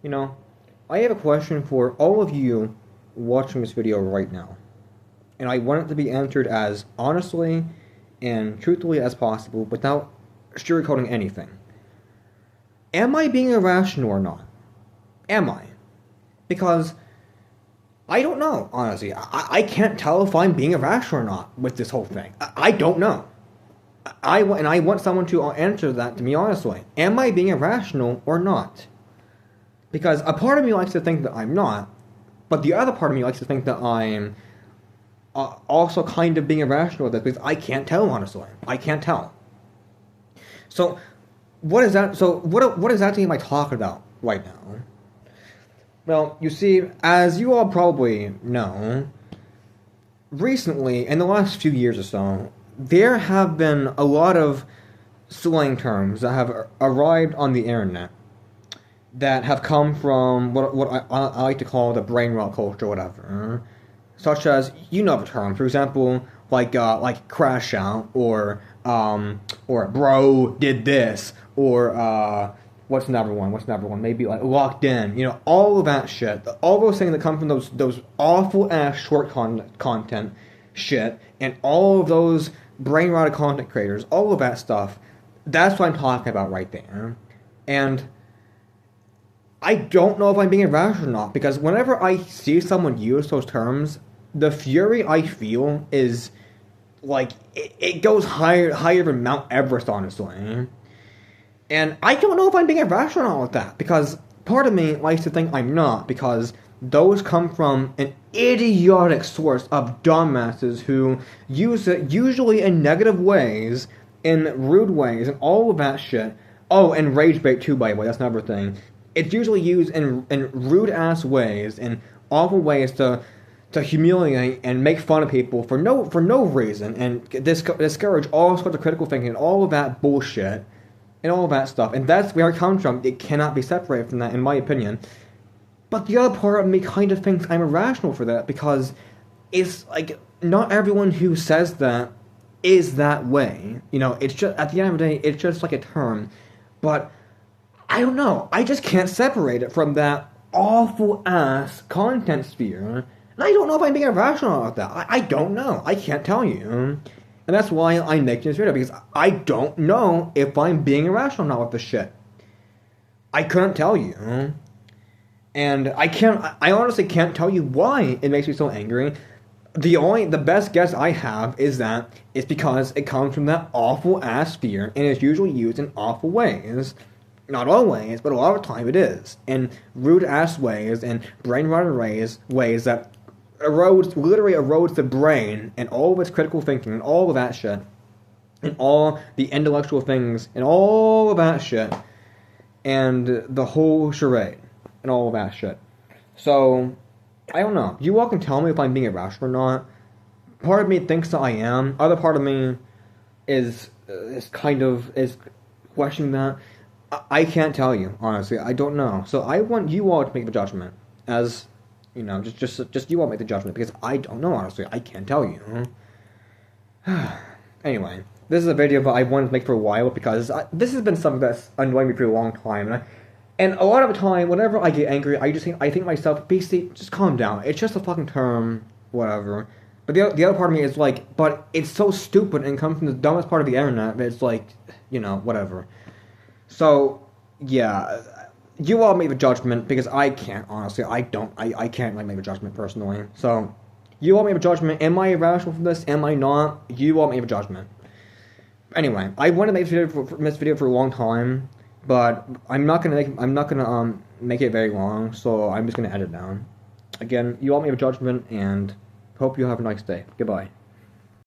You know, I have a question for all of you watching this video right now. And I want it to be answered as honestly and truthfully as possible without sugarcoating anything. Am I being irrational or not? Am I? Because I don't know, honestly. I can't tell if I'm being irrational or not with this whole thing. I don't know. I want someone to answer that to me honestly. Am I being irrational or not? Because a part of me likes to think that I'm not, but the other part of me likes to think that I'm also kind of being irrational with it because I can't tell, honestly. I can't tell. So, what is that? So, what exactly am I talking about right now? Well, you see, as you all probably know, recently, in the last few years or so, there have been a lot of slang terms that have arrived on the internet that have come from what I like to call the brain rot culture, or whatever. Such as, you know the term, for example, like crash out, or bro did this, or what's another one? Maybe like locked in. You know, all of that shit. All those things that come from those awful ass short content shit, and all of those brain rotted content creators, all of that stuff. That's what I'm talking about right there. And I don't know if I'm being irrational or not, because whenever I see someone use those terms, the fury I feel is like it goes higher than Mount Everest, honestly. And I don't know if I'm being irrational with that, because part of me likes to think I'm not, because those come from an idiotic source of dumbasses who use it usually in negative ways, in rude ways, and all of that shit. Oh, and rage bait too, by the way, that's another thing. It's usually used in rude ass ways, in awful ways to humiliate and make fun of people for no reason, and discourage all sorts of critical thinking and all of that bullshit and all of that stuff. And that's where it comes from. It cannot be separated from that, in my opinion. But the other part of me kind of thinks I'm irrational for that, because it's like not everyone who says that is that way. You know, it's just, at the end of the day, it's just like a term. But I don't know. I just can't separate it from that awful ass content sphere. And I don't know if I'm being irrational about that. I don't know. I can't tell you. And that's why I'm making this video, because I don't know if I'm being irrational or not with this shit. I couldn't tell you. And I honestly can't tell you why it makes me so angry. The best guess I have is that it's because it comes from that awful ass sphere, and it's usually used in awful ways. Not always, but a lot of the time it is. In rude ass ways, and brain rotted ways that literally erodes the brain, and all of its critical thinking, and all of that shit. And all the intellectual things, and all of that shit. And the whole charade, and all of that shit. So, I don't know. You all can tell me if I'm being irrational or not. Part of me thinks that I am. Other part of me is questioning that. I can't tell you, honestly. I don't know. So I want you all to make the judgment. As, you know, just you all make the judgment, because I don't know, honestly. I can't tell you. Anyway, this is a video that I wanted to make for a while, because this has been something that's annoying me for a long time. And a lot of the time, whenever I get angry, I think to myself, basically, just calm down. It's just a fucking term, whatever. But the other part of me is like, but it's so stupid and comes from the dumbest part of the internet that it's like, you know, whatever. So, yeah, you all make the judgment, because I can't, honestly. I can't like make a judgment personally. So, you all make a judgment. Am I irrational for this? Am I not? You all make a judgment. Anyway, I wanted to make this video for a long time, but I'm not gonna make it very long, so I'm just gonna edit it down. Again, you all make a judgment, and hope you have a nice day. Goodbye.